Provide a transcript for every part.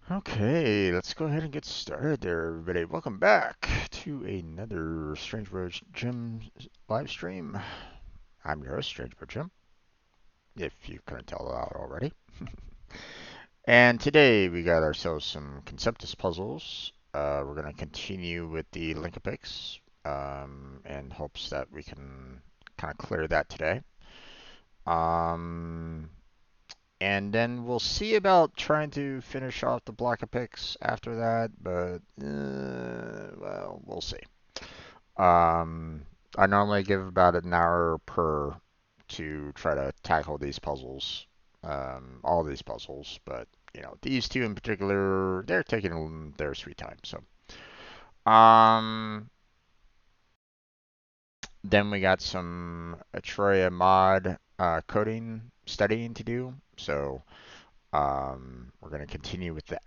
Okay, let's go ahead and get started there, everybody. Welcome back to another Strange Bro Jim live stream. I'm your host, Strange Bro Jim, if you couldn't tell that already. And today we got ourselves some Conceptis puzzles. We're going to continue with the Link-a-Pix in hopes that we can kind of clear that today. And then we'll see about trying to finish off the Block-a-Pix after that, but, well, we'll see. I normally give about an hour per to try to tackle these puzzles, all these puzzles, but, you know, these two in particular, they're taking their sweet time, so. Then we got some Atroya mod coding studying to do, so we're going to continue with the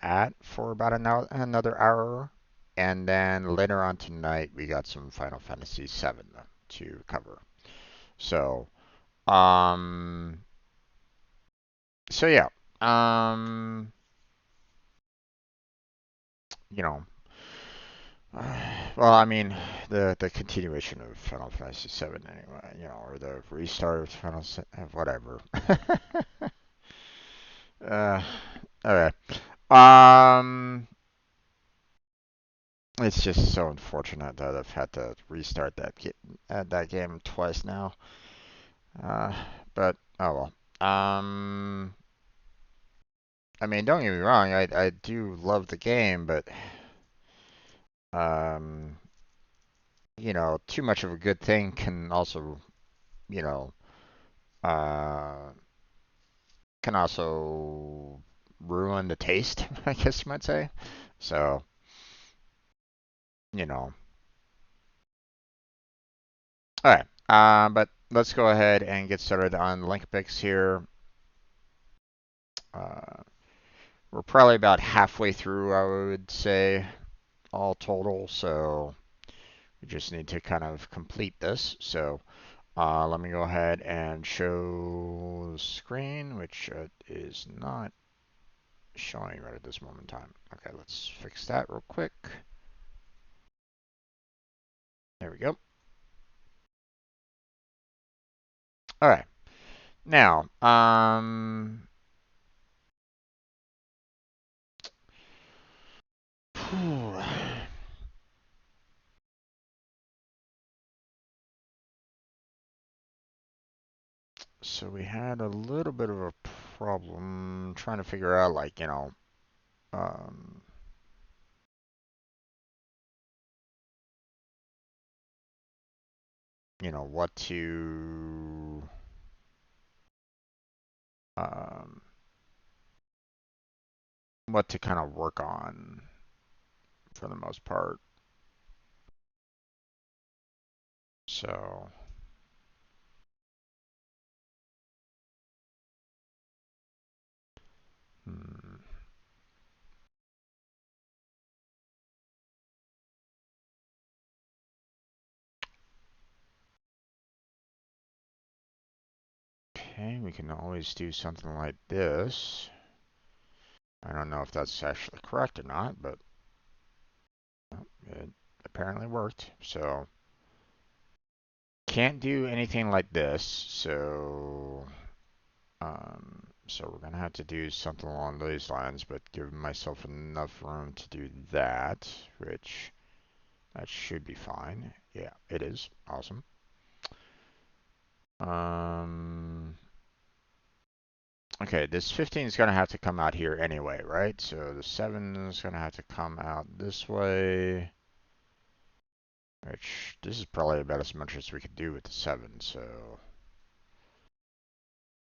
for about another hour. And then later on tonight, we got some Final Fantasy VII to cover. So, so yeah, you know, well, I mean, the continuation of Final Fantasy VII anyway, you know, or the restart of whatever. Okay. Um, It's just so unfortunate that I've had to restart that game twice now. Uh, but oh well. I mean, don't get me wrong. I do love the game, but um, you know, too much of a good thing can also, you know, uh, can also ruin the taste. I guess you might say. So, you know. All right. But let's go ahead and get started on Link-a-Pix here. Uh, we're probably about halfway through, I would say, all total. So we just need to kind of complete this. So let me go ahead and show the screen, which is not showing right at this moment in time. Okay, let's fix that real quick. There we go. All right. Now, So we had a little bit of a problem trying to figure out, like, um, what um, to kind of work on for the most part. So, hmm. Okay, we can always do something like this. I don't know if that's actually correct or not, but it apparently worked. So, can't do anything like this. So we're gonna have to do something along those lines, but give myself enough room to do that, which that should be fine. Yeah, it is. Awesome. Um, okay, this 15 is gonna have to come out here anyway, right? So the 7 is gonna have to come out this way, which this is probably about as much as we could do with the 7, so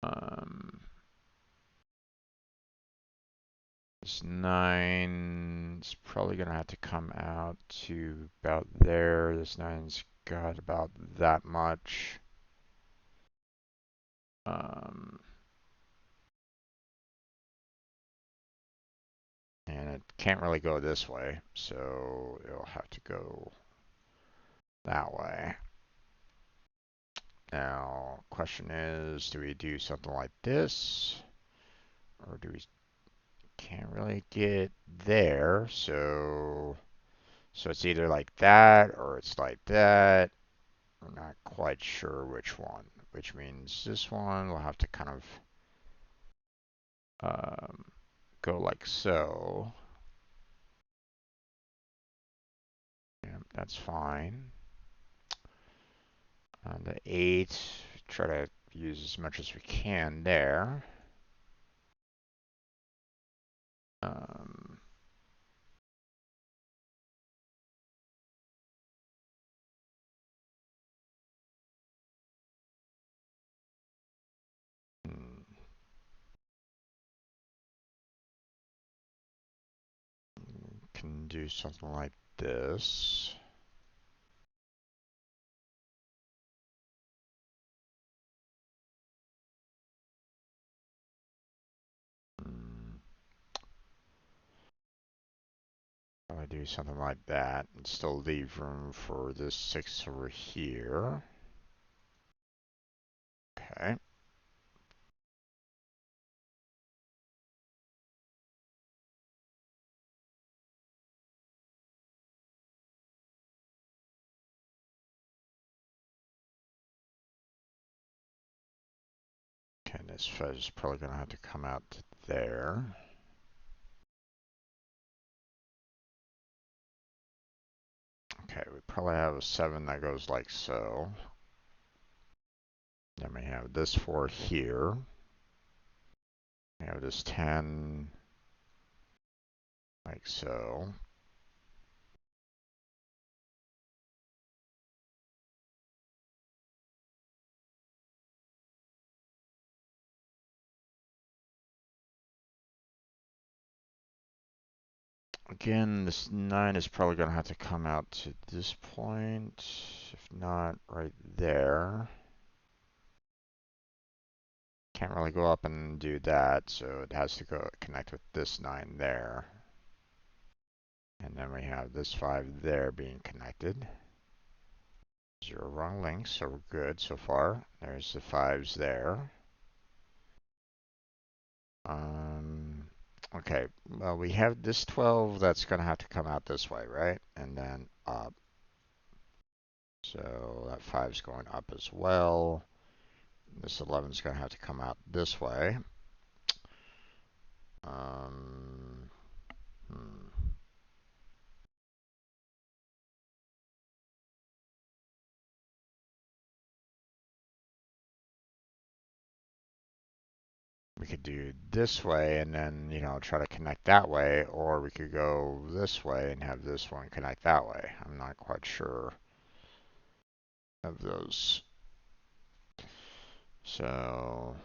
um, this 9 is probably gonna have to come out to about there. This 9's got about that much. Um, and it can't really go this way, so it'll have to go that way. Now, question is, do we do something like this? Or do we can't really get there, so it's either like that or it's like that. I'm not quite sure which one, which means this one will have to kind of um, go like so. Yeah, that's fine. On the 8, try to use as much as we can there. Um, hmm, can do something like this. Hmm, probably do something like that and still leave room for this 6 over here. Okay. Okay, this fuzz is probably going to have to come out to there. Okay, we probably have a 7 that goes like so. Then we have this 4 here. We have this 10 like so. Again, this 9 is probably going to have to come out to this point, if not right there. Can't really go up and do that, so it has to go connect with this 9 there. And then we have this 5 there being connected. 0 wrong links, so we're good so far. There's the 5s there. Okay, well, we have this 12 that's going to have to come out this way, right? And then up. So that 5's going up as well. This 11 is going to have to come out this way. Um, hmm. we could do this way and then, try to connect that way, or we could go this way and have this one connect that way. I'm not quite sure of those. So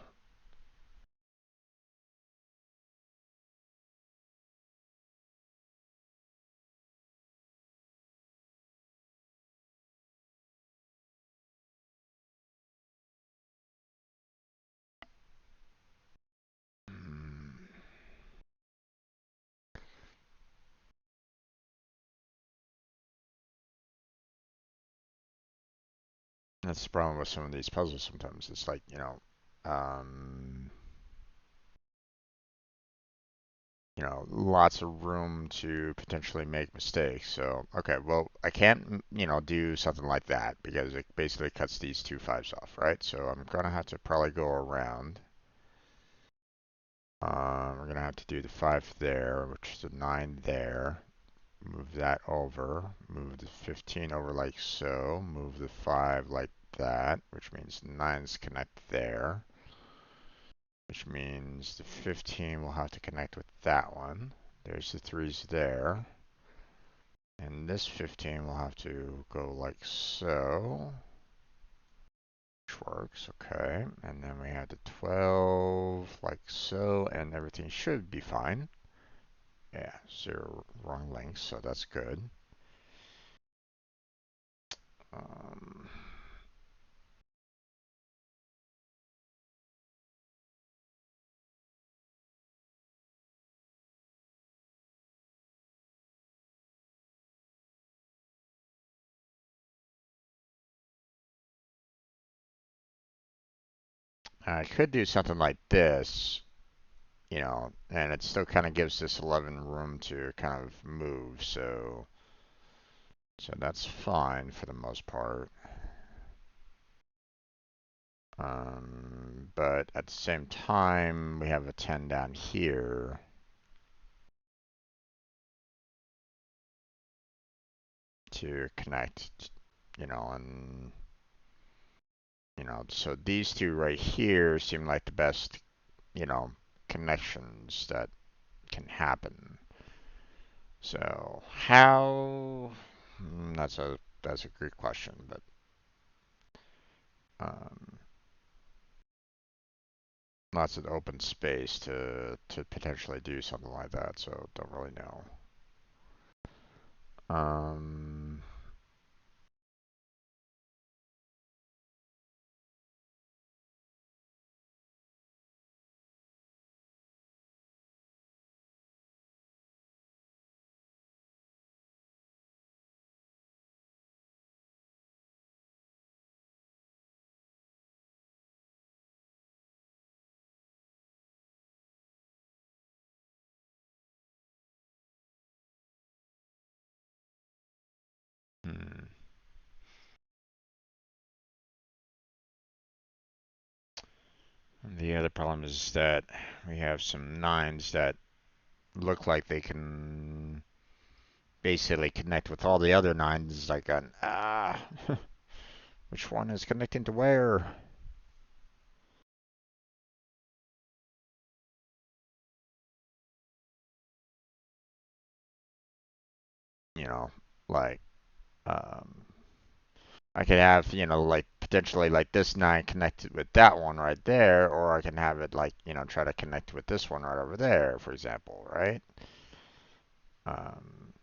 that's the problem with some of these puzzles sometimes. It's like, um, lots of room to potentially make mistakes. So, okay, well, I can't, do something like that because it basically cuts these two fives off, right? So I'm gonna have to probably go around. We're gonna have to do the 5 there, which is a 9 there. Move that over. Move the 15 over like so. Move the 5 like that, which means 9's connect there. Which means the 15 will have to connect with that one. There's the 3's there. And this 15 will have to go like so. Which works, okay. And then we have the 12 like so, and everything should be fine. Yeah, 0 wrong links, so that's good. Um, I could do something like this, and it still kind of gives this 11 room to kind of move, so that's fine for the most part. But at the same time, we have a 10 down here. To connect, and, so these two right here seem like the best, connections that can happen. So how? That's a great question, but um, lots of open space to potentially do something like that. So don't really know. Um, hmm. The other problem is that we have some nines that look like they can basically connect with all the other nines. Like which one is connecting to where? You know, like um, I could have, like potentially like this nine connected with that one right there, or I can have it like, try to connect with this one right over there, for example, right? Um,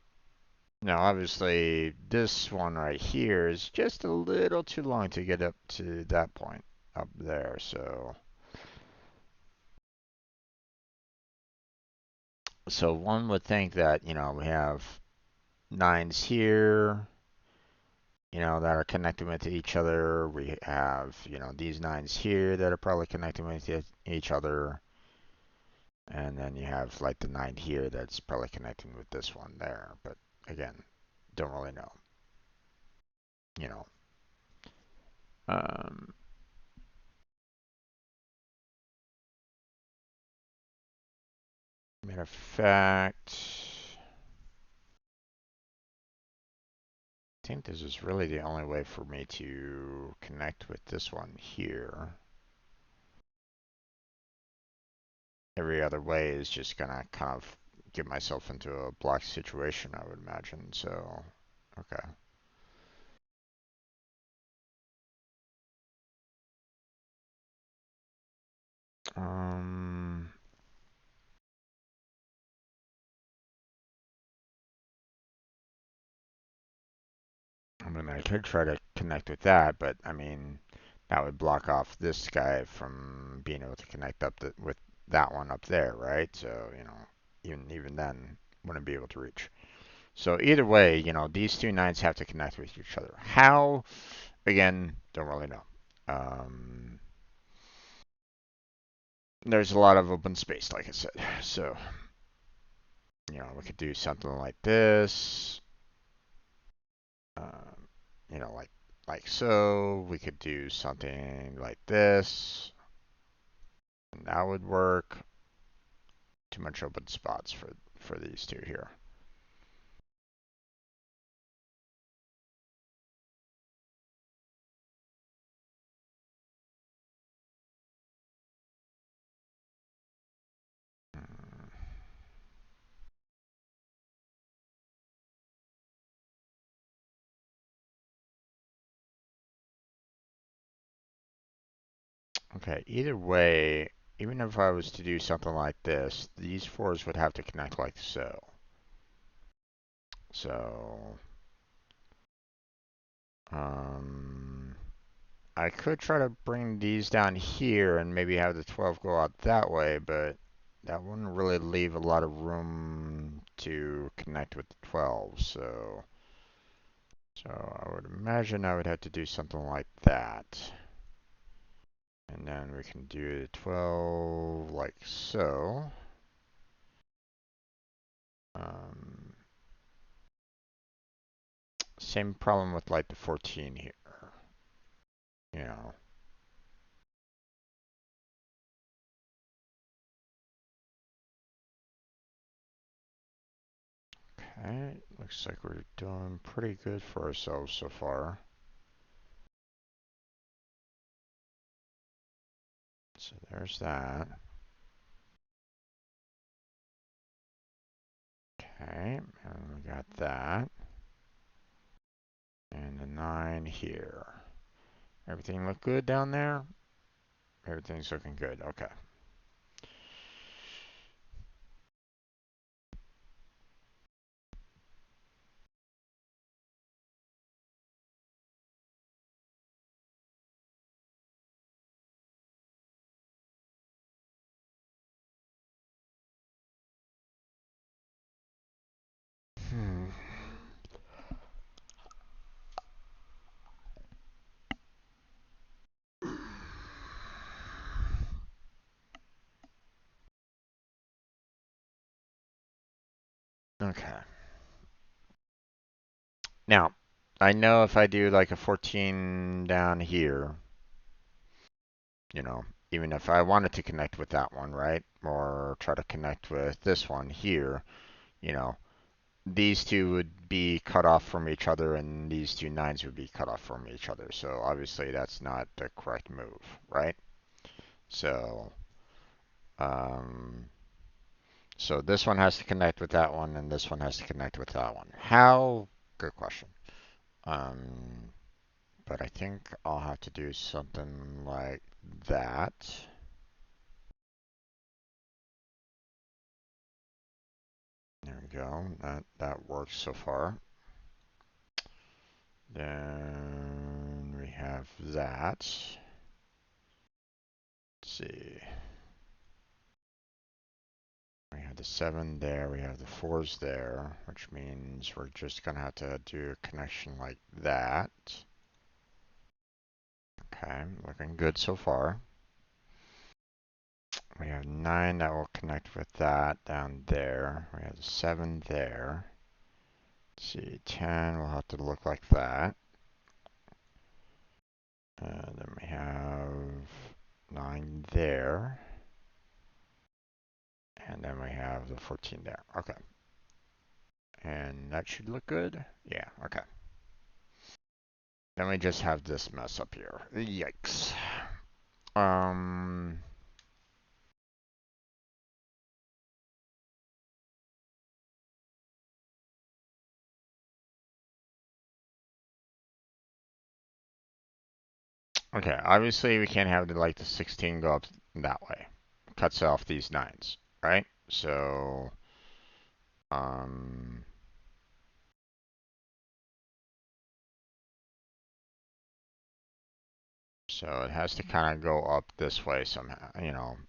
Now, obviously, this one right here is just a little too long to get up to that point up there. So one would think that, we have nines here, that are connecting with each other. We have, these nines here that are probably connecting with each other. And then you have like the 9 here that's probably connecting with this one there. But again, don't really know. You know. Um, Matter of fact, I think this is really the only way for me to connect with this one here. every other way is just gonna kind of get myself into a block situation, I would imagine. So, okay. Um, I mean, I could try to connect with that, but I mean, that would block off this guy from being able to connect up with that one up there, right? So, even then, wouldn't be able to reach. So either way, these two nines have to connect with each other. How? Again, don't really know. Um, there's a lot of open space, like I said. So, we could do something like this. Um, like so. We could do something like this, and that would work. Too much open spots for these two here. Hmm. Okay, either way, even if I was to do something like this, these fours would have to connect like so. So, um, I could try to bring these down here and maybe have the 12 go out that way, but that wouldn't really leave a lot of room to connect with the 12. So I would imagine I would have to do something like that. And then we can do the 12 like so. Um, Same problem with like the 14 here. You know. Okay, looks like we're doing pretty good for ourselves so far. So there's that. Okay, and we got that. And the 9 here. Everything look good down there? Everything's looking good. Okay. Hmm. Okay. Now, I know if I do like a 14 down here, you know, even if I wanted to connect with that one, right? Or try to connect with this one here, you know, these two would be cut off from each other and these two nines would be cut off from each other. So obviously that's not the correct move, right? So, um, so this one has to connect with that one and this one has to connect with that one. How? Good question. Um, but I think I'll have to do something like that. There we go. That works so far. Then we have that. Let's see. We have the 7 there, we have the 4s there, which means we're just gonna have to do a connection like that. Okay, looking good so far. We have 9 that will connect with that down there. We have the 7 there. Let's see, 10 will have to look like that. And then we have 9 there. And then we have the 14 there. Okay. And that should look good. Yeah, okay. Then we just have this mess up here. Yikes. Um, Okay, obviously we can't have the 16 go up that way. Cuts off these 9s, right? Um, so it has to kind of go up this way somehow,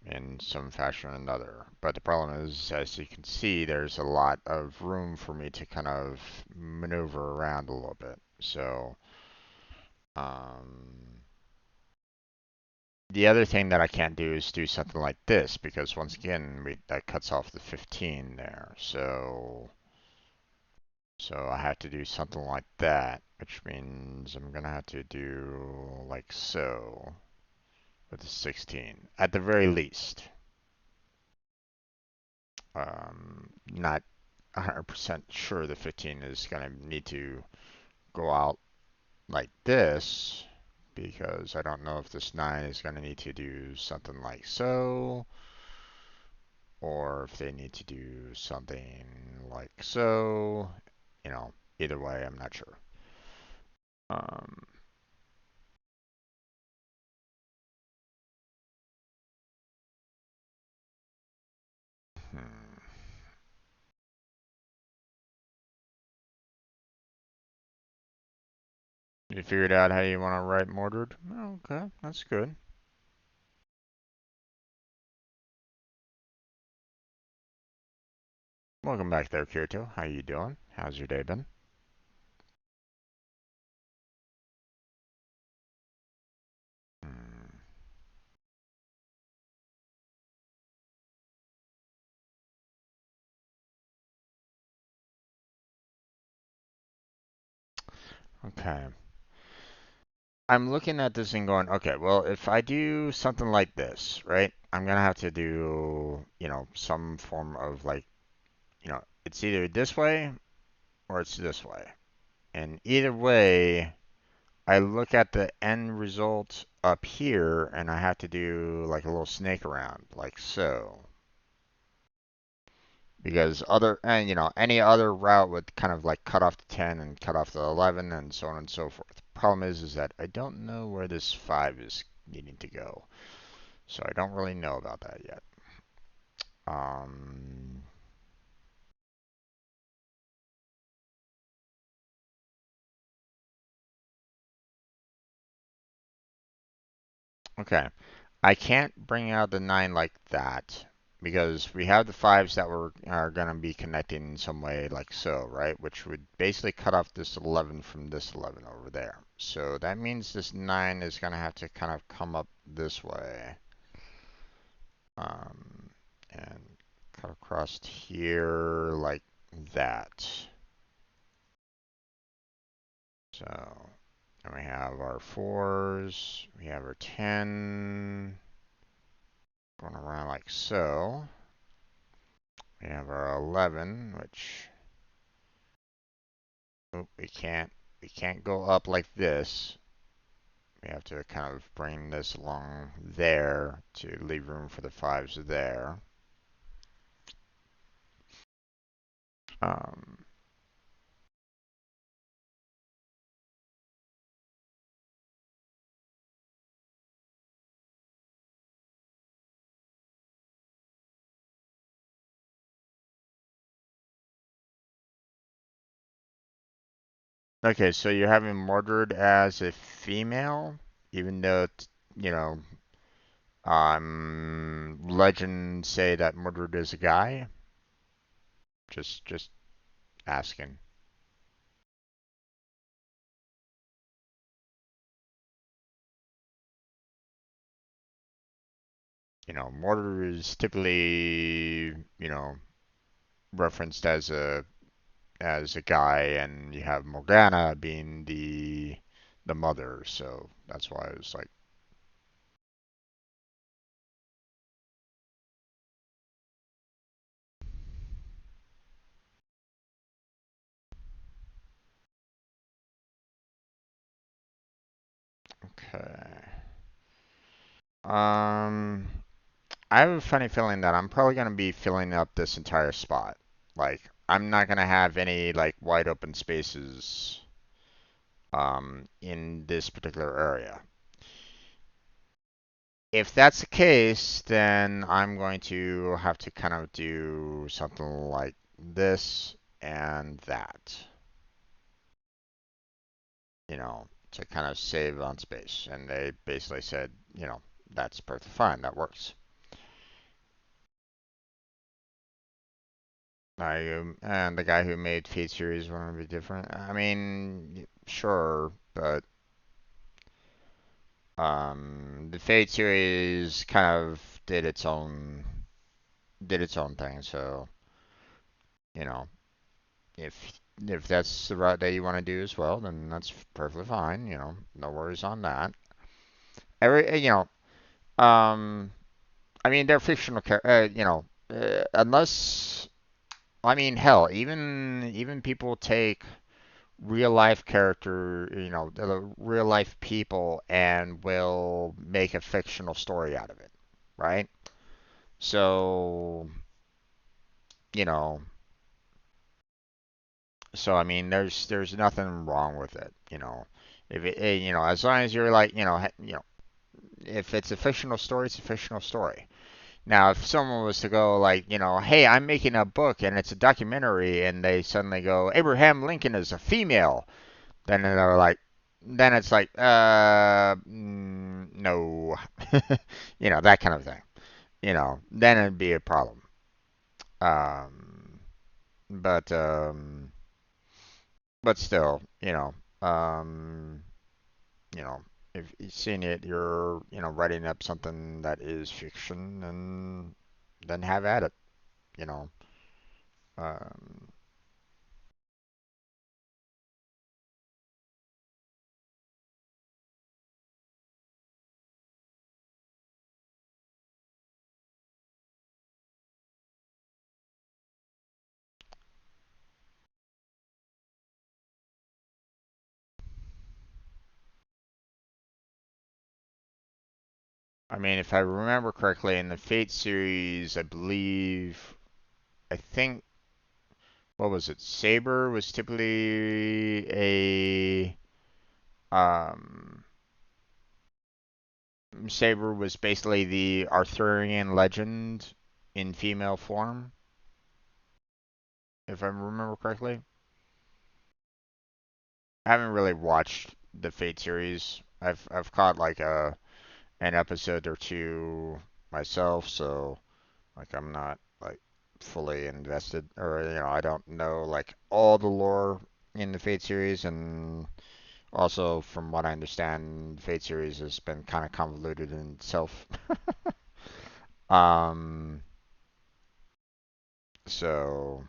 in some fashion or another. But the problem is, as you can see, there's a lot of room for me to kind of maneuver around a little bit. So, um, the other thing that I can't do is do something like this, because once again, that cuts off the 15 there. So I have to do something like that, which means I'm gonna have to do like so with the 16, at the very least. Not 100% sure the 15 is gonna need to go out like this, because I don't know if this 9 is gonna need to do something like so, or if they need to do something like so. Either way, I'm not sure. Um, hmm. You figured out how you want to write mortared? Okay, that's good. Welcome back there, Kirito. How you doing? How's your day been? Hmm. Okay. I'm looking at this and going, okay, well, if I do something like this, right, I'm gonna have to do, some form of it's either this way or it's this way. And either way, I look at the end result up here and I have to do like a little snake around, like so. Because any other route would kind of like cut off the 10 and cut off the 11 and so on and so forth. Problem is that I don't know where this 5 is needing to go. So I don't really know about that yet. Um, okay. I can't bring out the 9 like that because we have the 5s that are going to be connecting in some way like so, right? Which would basically cut off this 11 from this 11 over there. So that means this 9 is going to have to kind of come up this way. Um, and cut across here like that. So, and we have our 4s, we have our 10, going around like so. We have our 11, which we can't go up like this. We have to kind of bring this along there to leave room for the 5s there. Um, okay, so you're having Mordred as a female, even though, you know, legends say that Mordred is a guy. Just asking. Mordred is typically, referenced as a guy, and you have Morgana being the mother, so that's why I was like, okay. Um, I have a funny feeling that I'm probably gonna be filling up this entire spot. Like, I'm not gonna have any like wide open spaces in this particular area. if that's the case, then I'm going to have to kind of do something like this and that, to kind of save on space. And they basically said, that's perfectly fine. That works. And the guy who made Fate series want to be different. I mean, sure, but the Fate series kind of did its own thing. So you know, if that's the route that you want to do as well, then that's perfectly fine. No worries on that. Um, I mean, they're fictional unless, I mean, hell, even people take real life character, the real life people, and will make a fictional story out of it, right? So, you know, I mean, there's nothing wrong with it, If as long as you're like, if it's a fictional story, it's a fictional story. Now, if someone was to go like, hey, I'm making a book and it's a documentary, and they suddenly go, Abraham Lincoln is a female, then it's like, no, that kind of thing. Then it'd be a problem. Um, but still, you know, if you've seen it, you're, writing up something that is fiction, and then have at it, you know. Um, I mean, if I remember correctly, in the Fate series, I think, what was it? Saber was typically um, Saber was basically the Arthurian legend in female form, if I remember correctly. I haven't really watched the Fate series. I've caught like an episode or two myself, so like I'm not like fully invested, or I don't know like all the lore in the Fate series. And also, from what I understand, Fate series has been kind of convoluted in itself. um, so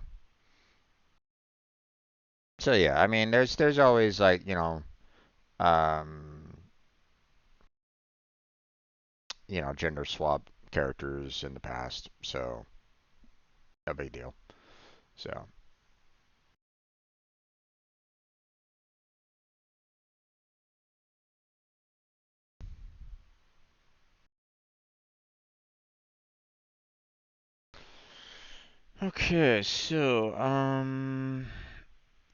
yeah, I mean, there's always like um, gender swap characters in the past, so no big deal. So okay, so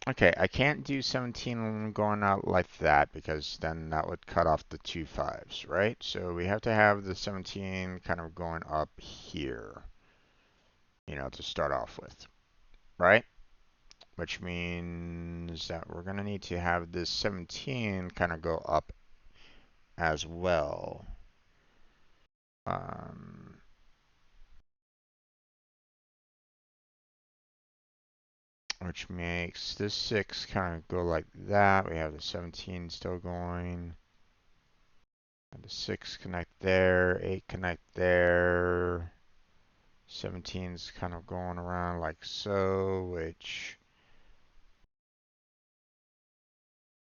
okay, I can't do 17 going out like that, because then that would cut off the two fives, right? So we have to have the 17 kind of going up here, to start off with, right? Which means that we're going to need to have this 17 kind of go up as well. Um, which makes this 6 kind of go like that. We have the 17 still going. And the 6 connect there, 8 connect there. 17's kind of going around like so, which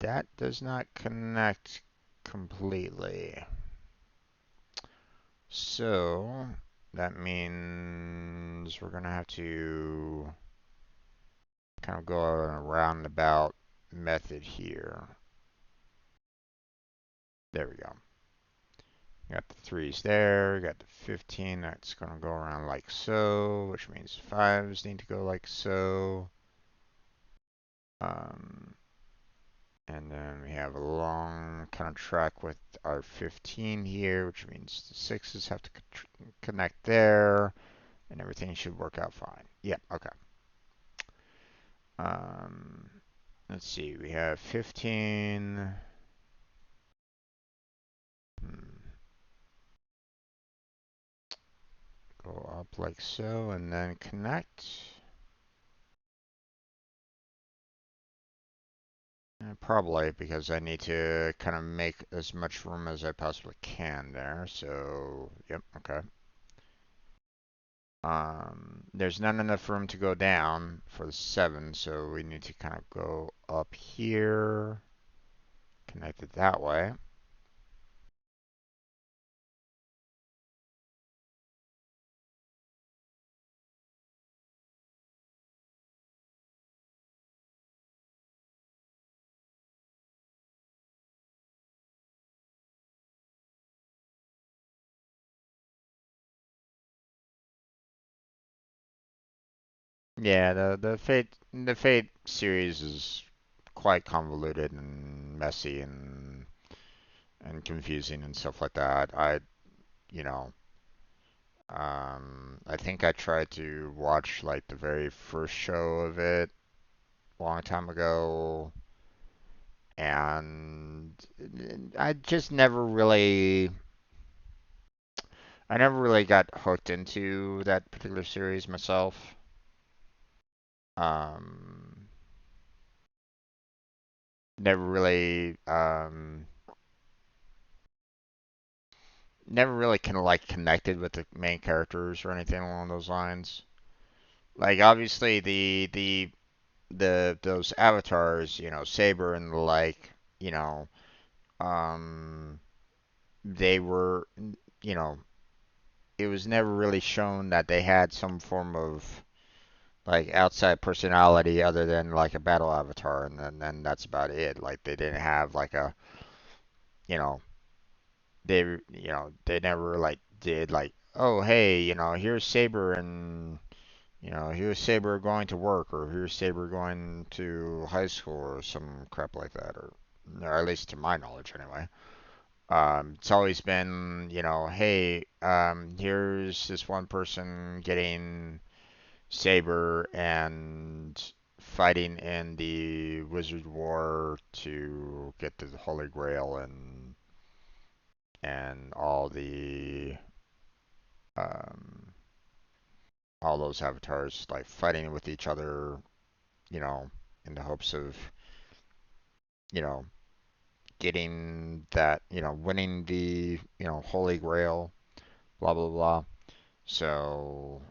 that does not connect completely. So that means we're going to have to kind of go on a roundabout method here. There we go. Got the 3s there, got the 15, that's going to go around like so, which means 5s need to go like so. Um, And then we have a long kind of track with our 15 here, which means the 6s have to connect there, and everything should work out fine. Yep, okay. Um, let's see, we have 15. Go up like so, and then connect. Probably because I need to kind of make as much room as I possibly can there. So, yep, okay. There's not enough room to go down for the 7, so we need to kind of go up here, connect it that way. Yeah, the Fate series is quite convoluted and messy and confusing and stuff like that. You know, I think I tried to watch like the very first show of it a long time ago, and I just I never really got hooked into that particular series myself. Um, never really, never really kind of like connected with the main characters or anything along those lines. Like obviously the those avatars, Saber and the like, you know, um, they were, you know, it was never really shown that they had some form of like outside personality other than like a battle avatar, and then that's about it. Like they didn't have like a, you know, they never like did like, oh hey, here's Saber and here's Saber going to work, or here's Saber going to high school, or some crap like that, or at least to my knowledge anyway. It's always been, hey, here's this one person getting Saber and fighting in the Wizard War to get the Holy Grail and um, all those avatars like fighting with each other, you know, in the hopes of, you know, getting that, winning the, Holy Grail, blah blah blah. So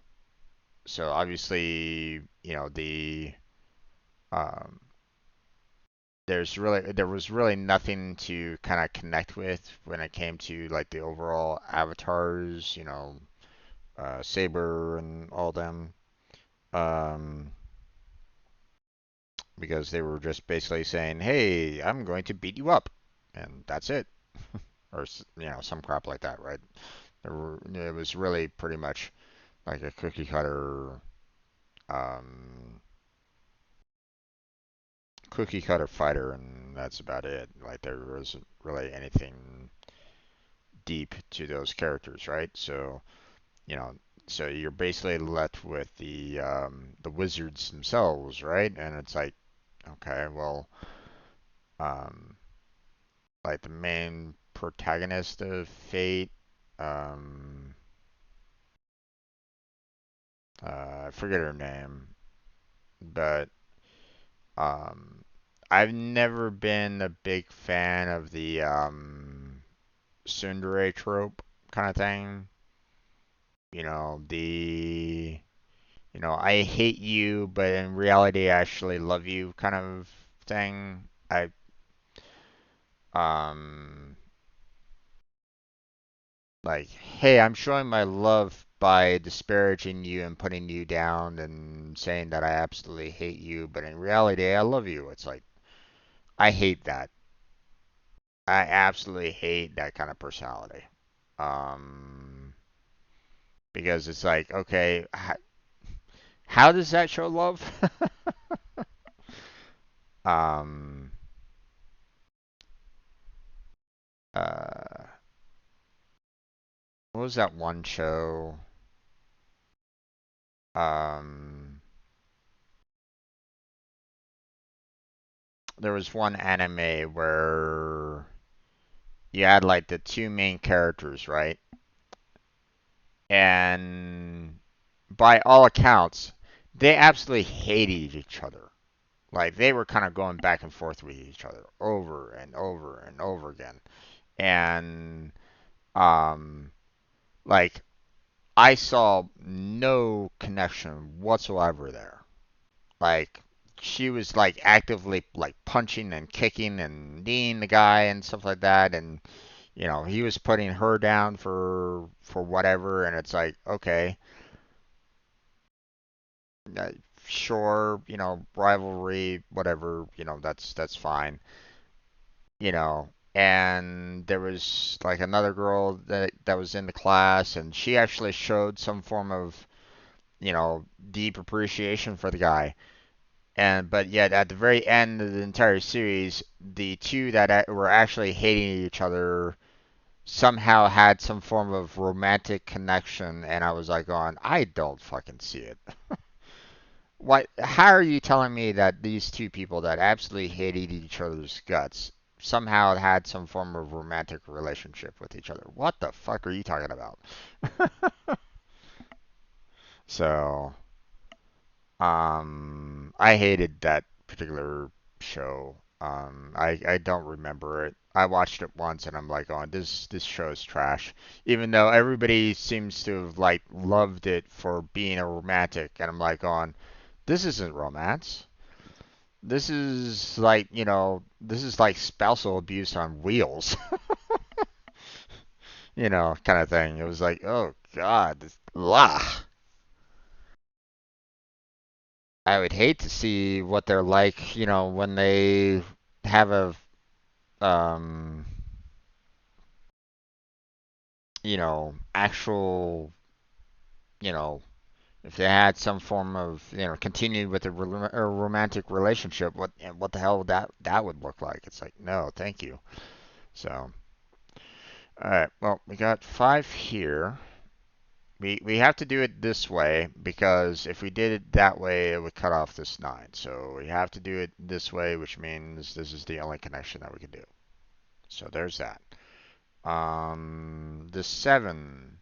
so obviously, um, there was really nothing to kind of connect with when it came to like the overall avatars, Saber and all them, um, because they were just basically saying, "Hey, I'm going to beat you up," and that's it, or some crap like that, right? It was really pretty much like a um, cookie cutter fighter, and that's about it. Like there wasn't really anything deep to those characters, right? You know, so you're basically left with the wizards themselves, right? And it's like, okay, well, um, like the main protagonist of Fate, um, I forget her name, but um, I've never been a big fan of the tsundere trope kind of thing. The I hate you, but in reality, I actually love you kind of thing. Um, like, hey, I'm showing my love by disparaging you and putting you down and saying that I absolutely hate you, but in reality, I love you. It's like, I hate that. I absolutely hate that kind of personality. Um, because it's like, okay, how does that show love? um, Uh, what was that one show? Um, there was one anime where you had like the two main characters, right? And by all accounts, they absolutely hated each other. Like they were kind of going back and forth with each other over and over and over again. And um like I saw no connection whatsoever there. Like she was like actively like punching and kicking and kneeing the guy and stuff like that, and he was putting her down for whatever, and it's like, okay, uh, sure, rivalry, whatever, that's fine, and there was like another girl that was in the class, and she actually showed some form of, deep appreciation for the guy. And but yet at the very end of the entire series, the two that were actually hating each other somehow had some form of romantic connection, and I was like, going, I don't fucking see it. What? How are you telling me that these two people that absolutely hated each other's guts somehow had some form of romantic relationship with each other? What the fuck are you talking about? So, I hated that particular show. I don't remember it. I watched it once and I'm like, oh, this show is trash. Even though everybody seems to have like loved it for being a romantic, and I'm like, on this isn't romance. This is like, this is like spousal abuse on wheels, kind of thing. It was like, oh God, blah. I would hate to see what they're like, when they have a, um, actual, you know, if they had some form of, continued with a romantic relationship, what the hell would that would look like? It's like, no, thank you. So, all right, well, we got 5 here. We have to do it this way because if we did it that way, it would cut off this 9. So we have to do it this way, which means this is the only connection that we can do. So there's that. The 7.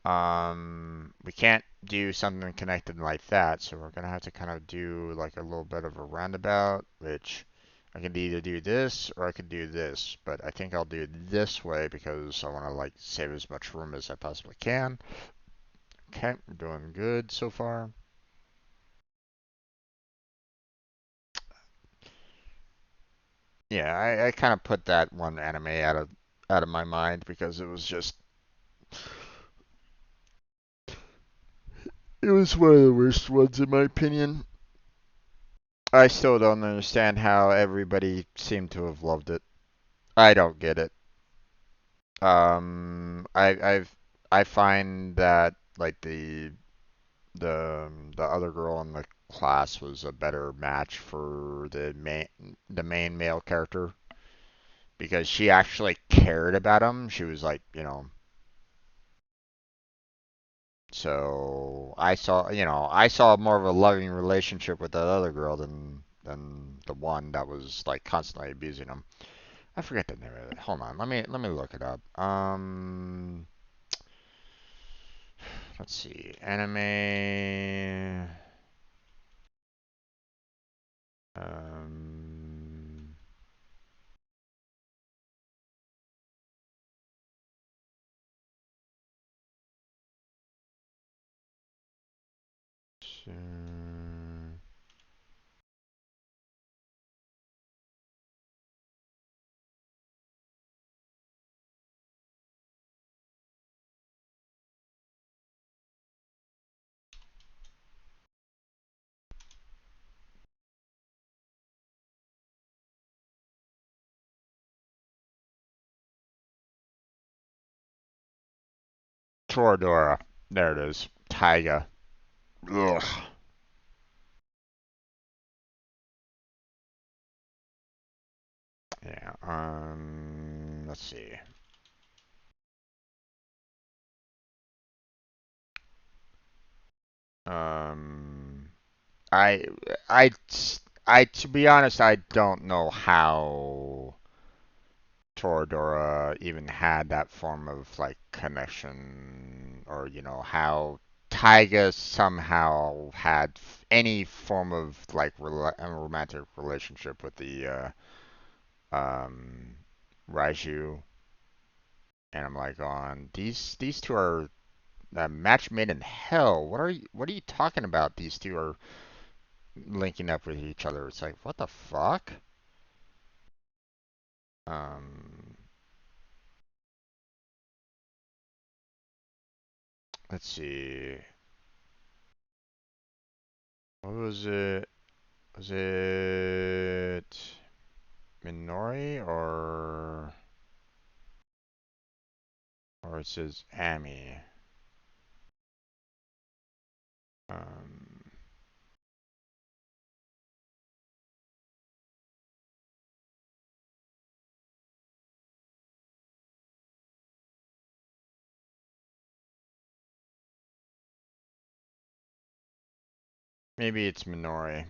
We can't do something connected like that, so we're gonna have to kind of do like a little bit of a roundabout, which I can either do this or I could do this, but I think I'll do it this way because I want to like save as much room as I possibly can. Okay, we're doing good so far. Yeah, I kind of put that one anime out of my mind because it was one of the worst ones in my opinion. I still don't understand how everybody seemed to have loved it. I don't get it. I find that like the other girl in the class was a better match for the main male character because she actually cared about him. She was like, so I saw more of a loving relationship with that other girl than the one that was like constantly abusing him. I forget the name of it. Hold on, let me look it up. Let's see, anime. Um, so- Toradora. There it is. Taiga. Ugh. Yeah. Let's see. Um, I, I, to be honest, I don't know how Toradora even had that form of like connection, or how Taiga somehow had any form of like romantic relationship with the um, Raiju, and I'm like, on these two are a match made in hell. What are you talking about? These two are linking up with each other. It's like, what the fuck? Um, let's see. What was it? Was it Minori or it says Ami? Um, maybe it's Minori.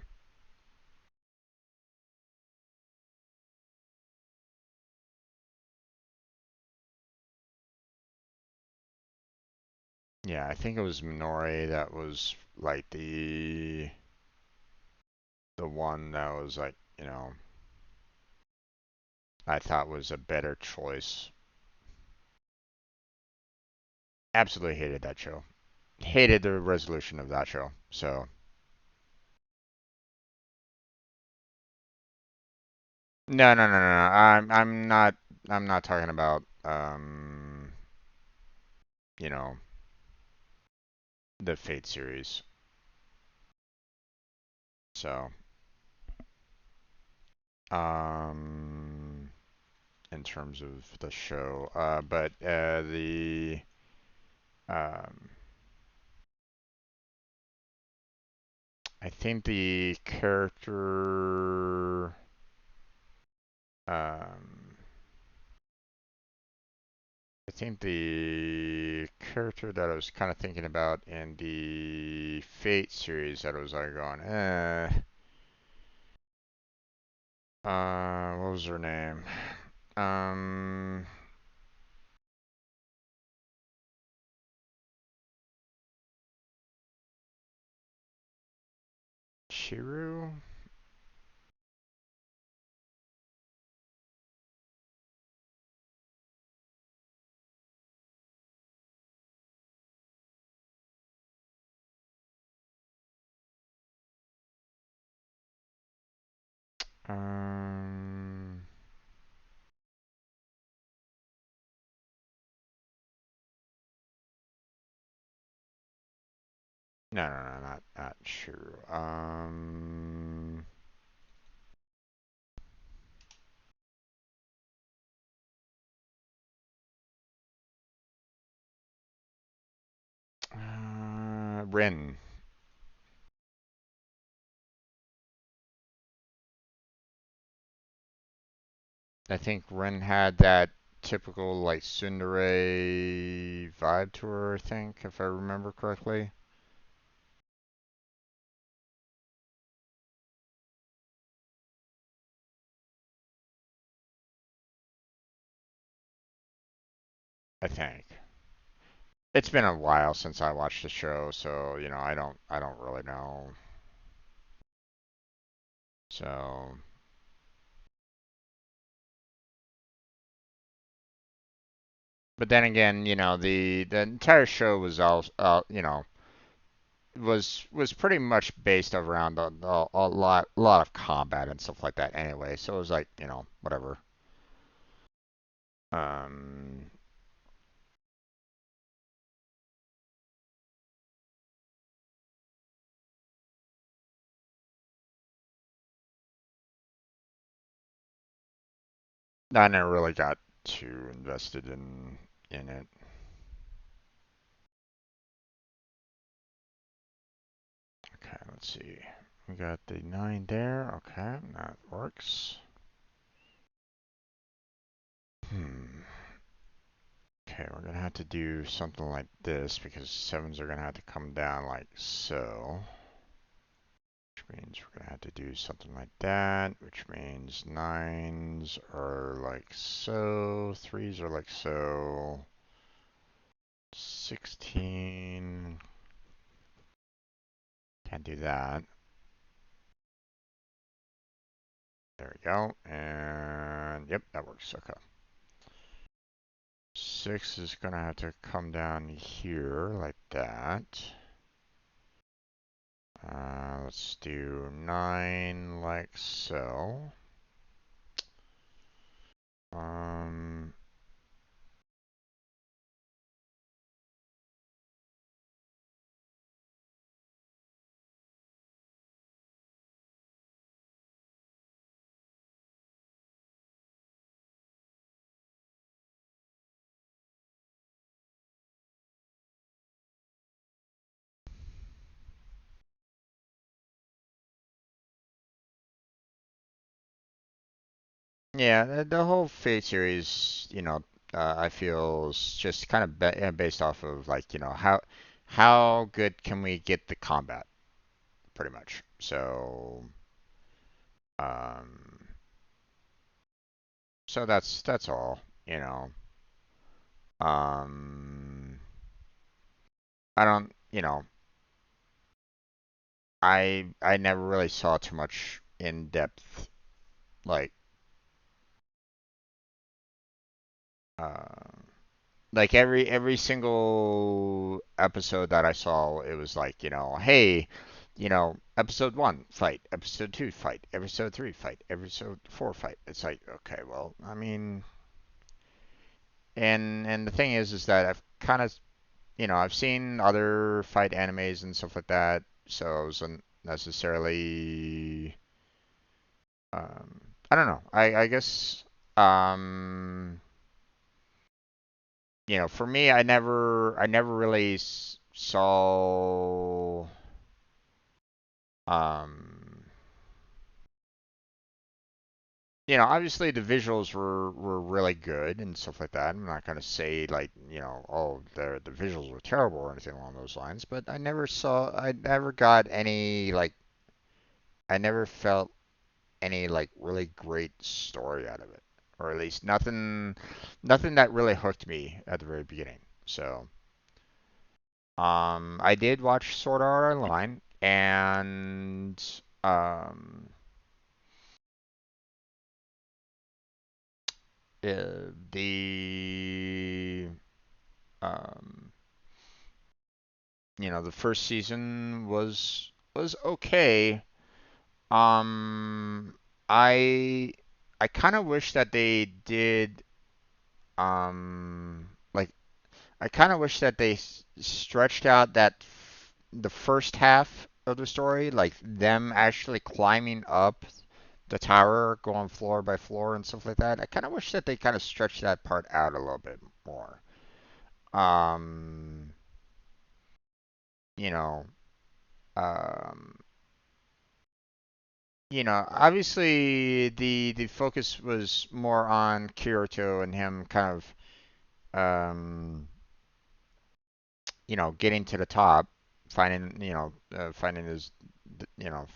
Yeah, I think it was Minori that was like the one that was like, I thought was a better choice. Absolutely hated that show. Hated the resolution of that show. So no, no, no, no, no. I'm not talking about you know, the Fate series. So um in terms of the show, but the um I think the character um I think the character that I was kind of thinking about in the Fate series that was like going, what was her name? Um, Shiru? Um, no, no, no, not Shiru. Rin. I think Rin had that typical like tsundere vibe to her, I think, if I remember correctly. I think. It's been a while since I watched the show, so I don't really know. So, but then again, the entire show was all was pretty much based around a lot of combat and stuff like that anyway. So it was like, whatever. Um, I never really got too invested in it. Okay, let's see. We got the 9 there. Okay, that works. Okay, we're gonna have to do something like this because 7s are gonna have to come down like so. Which means we're gonna have to do something like that, which means 9s are like so, 3s are like so, 16, can't do that. There we go, and yep, that works, okay. 6 is gonna have to come down here like that. Let's do 9 like so. Um, yeah, the whole Fate series, I feel is just kind of based off of like, how good can we get the combat, pretty much. So, um, so that's all, you know. Um, I don't, I never really saw too much in depth like uh like every single episode that I saw, it was like, hey, episode 1 fight, episode 2 fight, episode 3 fight, episode 4 fight. It's like, okay, well, I mean, and the thing is that I've kind of, I've seen other fight animes and stuff like that, so I wasn't necessarily I don't know. I guess um for me, I never really saw, um, obviously the visuals were really good and stuff like that. I'm not gonna say like, oh, the visuals were terrible or anything along those lines, but I never got any like, I never felt any like really great story out of it, or at least nothing that really hooked me at the very beginning. So. I did watch Sword Art Online, and the um, the first season was okay. Um, I I kind of wish that they did like I kind of wish that they stretched out the first half of the story, like them actually climbing up the tower, going floor by floor and stuff like that. I kind of wish that they kind of stretched that part out a little bit more. Um, you know, um, obviously the focus was more on Kirito and him kind of getting to the top, finding, finding his,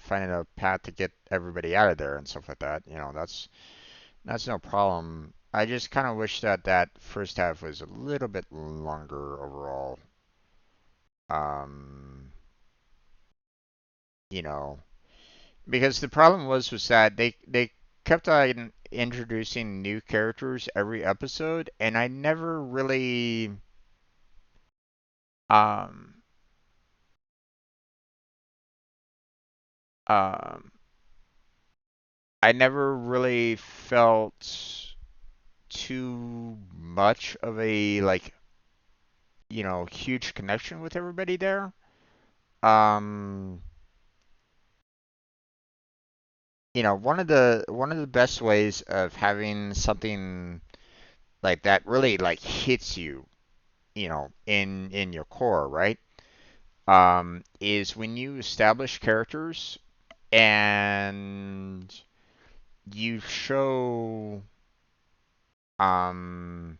finding a path to get everybody out of there and stuff like that. That's no problem. I just kind of wish that that first half was a little bit longer overall. Um, you know, because the problem was that they kept on introducing new characters every episode, and um um I never really felt too much of a like, huge connection with everybody there. Um, one of the best ways of having something like that really like hits you, in your core, right? Is when you establish characters and you show um,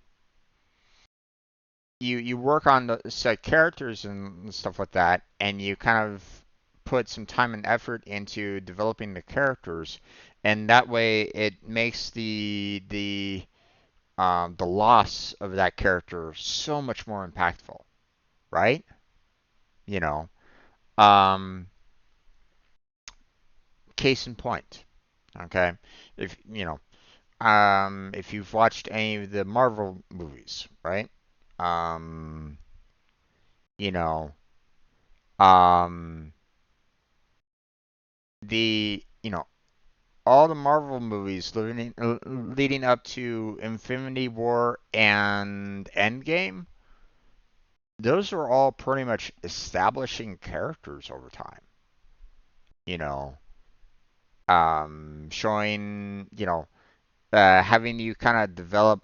you work on the set characters and stuff like that, and you kind of put some time and effort into developing the characters, and that way it makes the loss of that character so much more impactful, right? You know, um, case in point, okay? If you know, if you've watched any of the Marvel movies, right? Um, you know, um, all the Marvel movies leading up to Infinity War and Endgame, those are all pretty much establishing characters over time. You know, showing, having you kind of develop,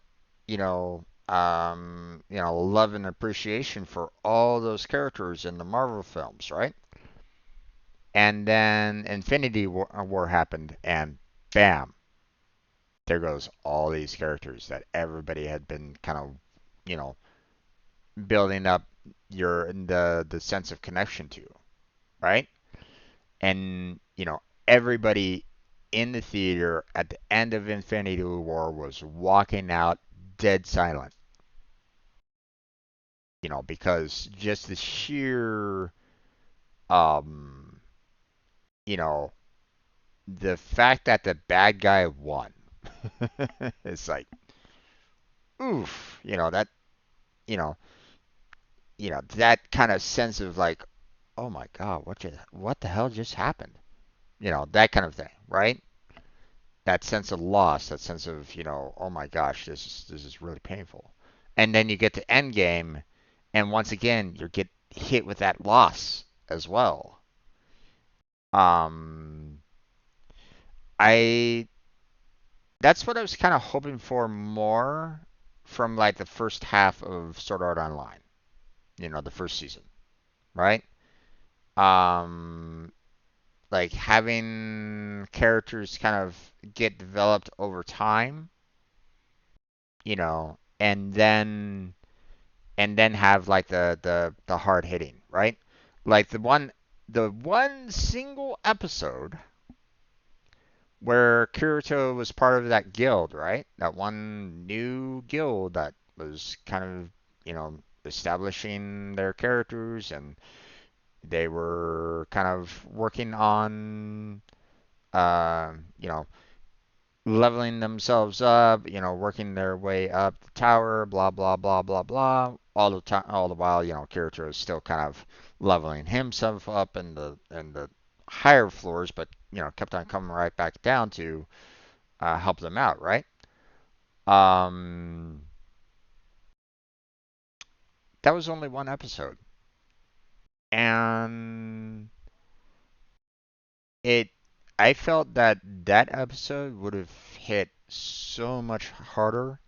love and appreciation for all those characters in the Marvel films, right? And then Infinity War happened, and bam, there goes all these characters that everybody had been kind of, you know, building up the sense of connection to, right? And everybody in the theater at the end of Infinity War was walking out dead silent, because just the sheer, um, you know, the fact that the bad guy won, it's like, oof, you know, that kind of sense of like, oh my God, what the hell just happened? That kind of thing, right? That sense of loss, that sense of, oh my gosh, this is really painful. And then you get to Endgame, and once again you get hit with that loss as well. Um, I That's what I was kind of hoping for more from like the first half of Sword Art Online. The first season, right? Um, like having characters kind of get developed over time, and then have like the hard hitting, right? Like the one single episode where Kirito was part of that guild, right? That one new guild that was kind of, establishing their characters, and they were kind of working on, uh, you know, leveling themselves up, working their way up the tower, blah blah blah blah blah. All the time, all the while, Kirito is still kind of leveling himself up in the higher floors, but kept on coming right back down to help them out, right? Um, that was only one episode, and it. I felt that that episode would have hit so much harder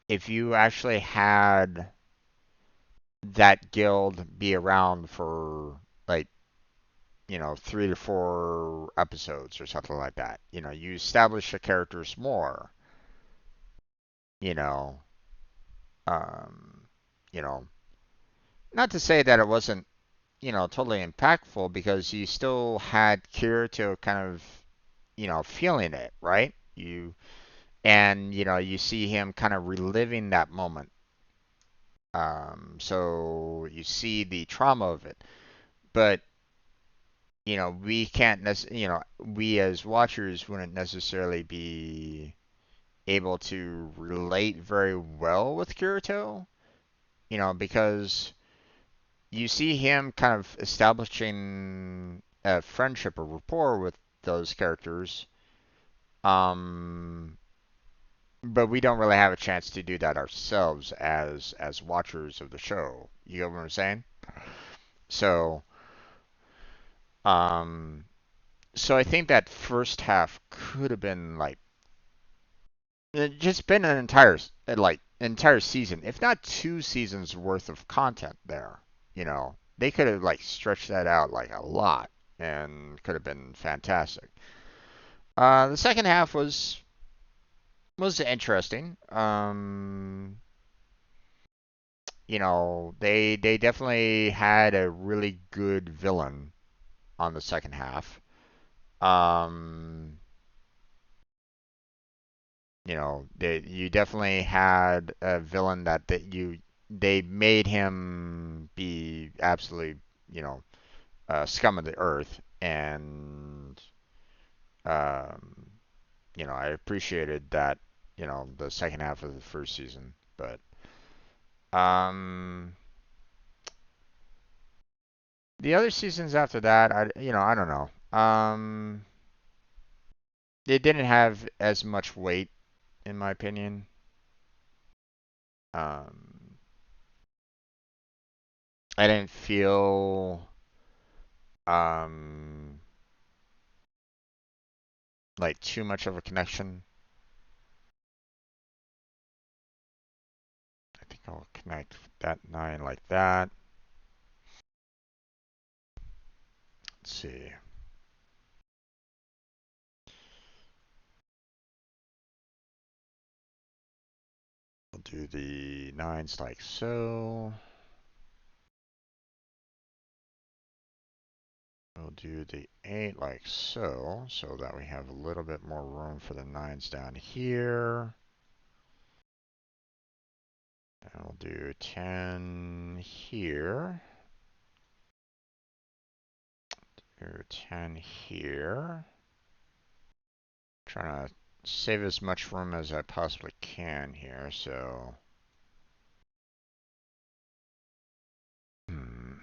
if you actually had that guild be around for like 3 to 4 episodes or something like that. You establish the characters more. You know, um, you know, not to say that it wasn't totally impactful, because you still had Kirito kind of feeling it, right? You see him kind of reliving that moment. So you see the trauma of it, but we can't we as watchers wouldn't necessarily be able to relate very well with Kirito, because you see him kind of establishing a friendship or rapport with those characters, um, but we don't really have a chance to do that ourselves as watchers of the show. You get what I'm saying? So, um, so I think that first half could have been like just been an entire season, if not 2 seasons worth of content there. They could have like stretched that out like a lot, and could have been fantastic. The second half was was interesting. They definitely had a really good villain on the second half. Um, you definitely had a villain they made him be absolutely, you know, scum of the earth, and um, I appreciated that, the second half of the first season, but um, the other seasons after that, I don't know. It didn't have as much weight, in my opinion. Um, I didn't feel um like too much of a connection. I think I'll connect that 9 like that. Let's see. We'll do the 9s like so. We'll do the 8 like so that we have a little bit more room for the 9s down here. And we'll do 10 here. Do 10 here. Trying to save as much room as I possibly can here, so. Hmm.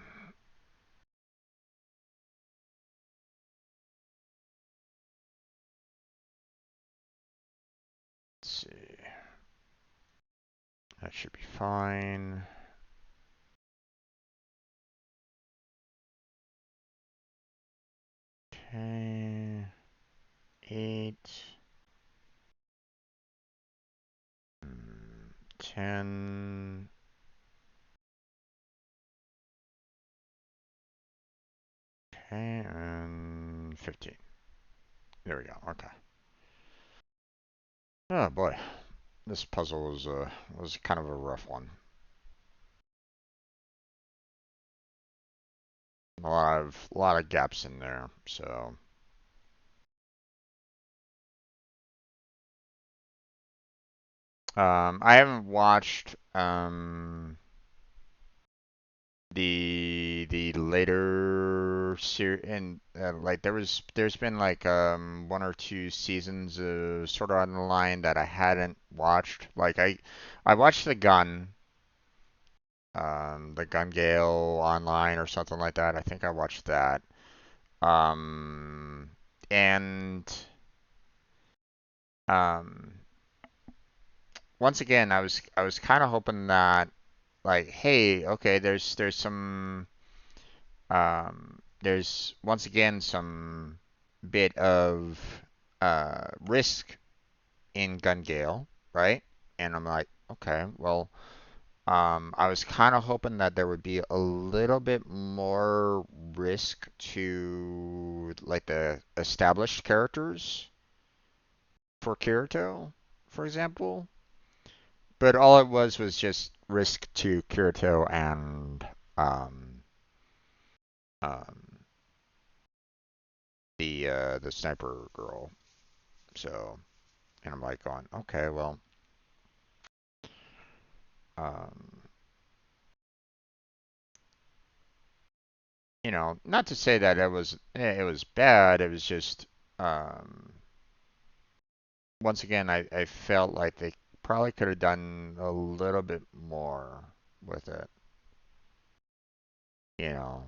Let's see. That should be fine. Okay. 8. 10. Okay, and 15. There we go. Okay. Oh boy, this puzzle was kind of a rough one. A lot of gaps in there. So I haven't watched the later series, and like there's been like 1 or 2 seasons sort of on the line that I hadn't watched. Like I watched the Gun Gale online or something like that. I think I watched that. Um, and um, once again, I was kind of hoping that, like, hey, okay, there's once again some bit of risk in Gun Gale, right? And I'm like, okay, well, I was kind of hoping that there would be a little bit more risk to like the established characters for Kirito, for example. But all it was just risk to Kirito and um, um, the sniper girl. So, and I'm like going, okay, well, um, not to say that it was bad. It was just um, once again, I felt like they probably could have done a little bit more with it, you know.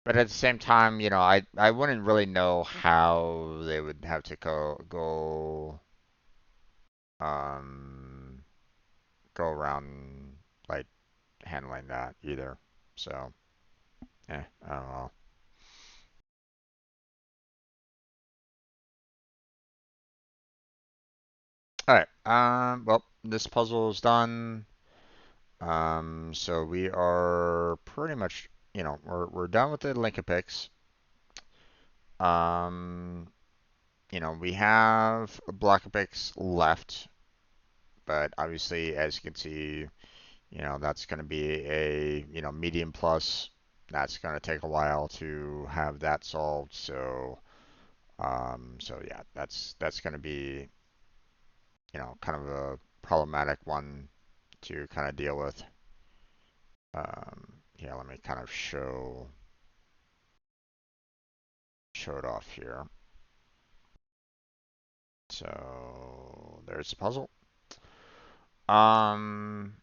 But at the same time, I wouldn't really know how they would have to um go around like handling that either. So, I don't know. All right. Well, this puzzle is done. So we are pretty much, we're done with the Link-a-Pix. Um, we have a Block-a-Pix left, but obviously, as you can see, that's going to be a, medium plus. That's going to take a while to have that solved. So yeah, that's going to be, kind of a problematic one to kind of deal with. Yeah, let me kind of show it off here. So there's the puzzle. Um,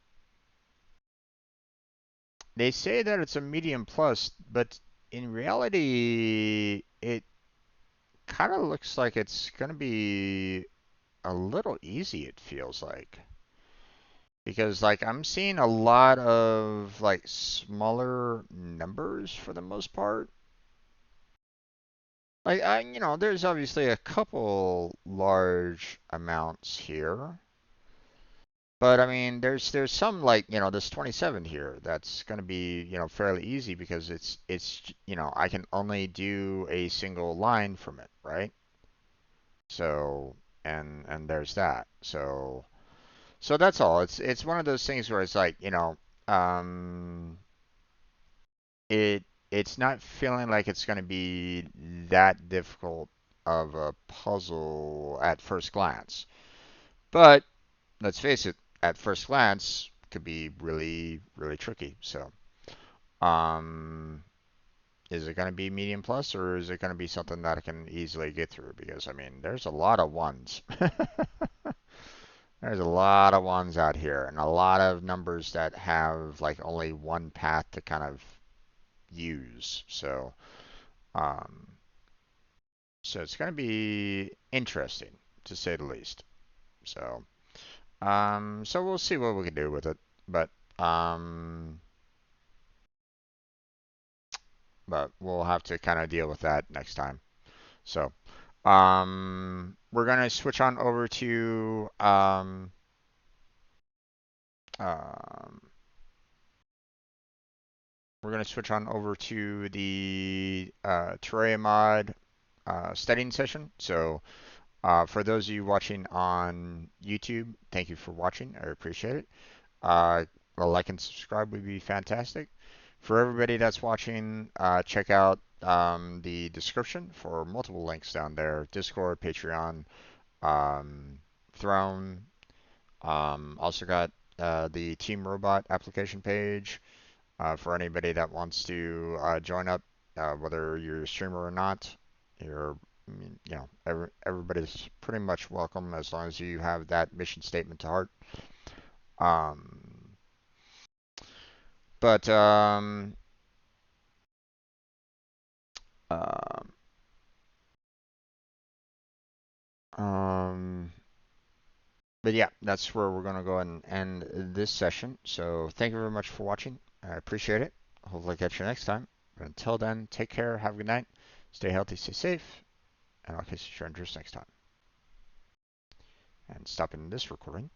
they say that it's a medium plus, but in reality, it kind of looks like it's going to be a little easy, it feels like. Because like I'm seeing a lot of like smaller numbers for the most part. Like there's obviously a couple large amounts here. But I mean, there's some like, this 27 here that's going to be, fairly easy because I can only do a single line from it, right? So, and there's that. So that's all. It's one of those things where it's like, um, it's not feeling like it's going to be that difficult of a puzzle at first glance. But let's face it, at first glance, could be really, really tricky. So, um, is it going to be medium plus or is it going to be something that I can easily get through? Because, I mean, there's a lot of ones. There's a lot of ones out here and a lot of numbers that have like only one path to kind of use. Um, so it's going to be interesting to say the least. So, so we'll see what we can do with it. But, um, but we'll have to kind of deal with that next time. So, we're gonna switch on over to um, the Terraria mod studying session. So, for those of you watching on YouTube, thank you for watching. I appreciate it. A like and subscribe would be fantastic. For everybody that's watching, check out the description for multiple links down there: Discord, Patreon, um, Throne. Also got the Team Robot application page for anybody that wants to join up, whether you're a streamer or not. You're, everybody's pretty much welcome as long as you have that mission statement to heart. Um, but um, um, but yeah, that's where we're gonna go and end this session. So thank you very much for watching. I appreciate it. Hopefully catch you next time. But until then, take care. Have a good night. Stay healthy, stay safe, and I'll catch you strangers next time. And stopping this recording.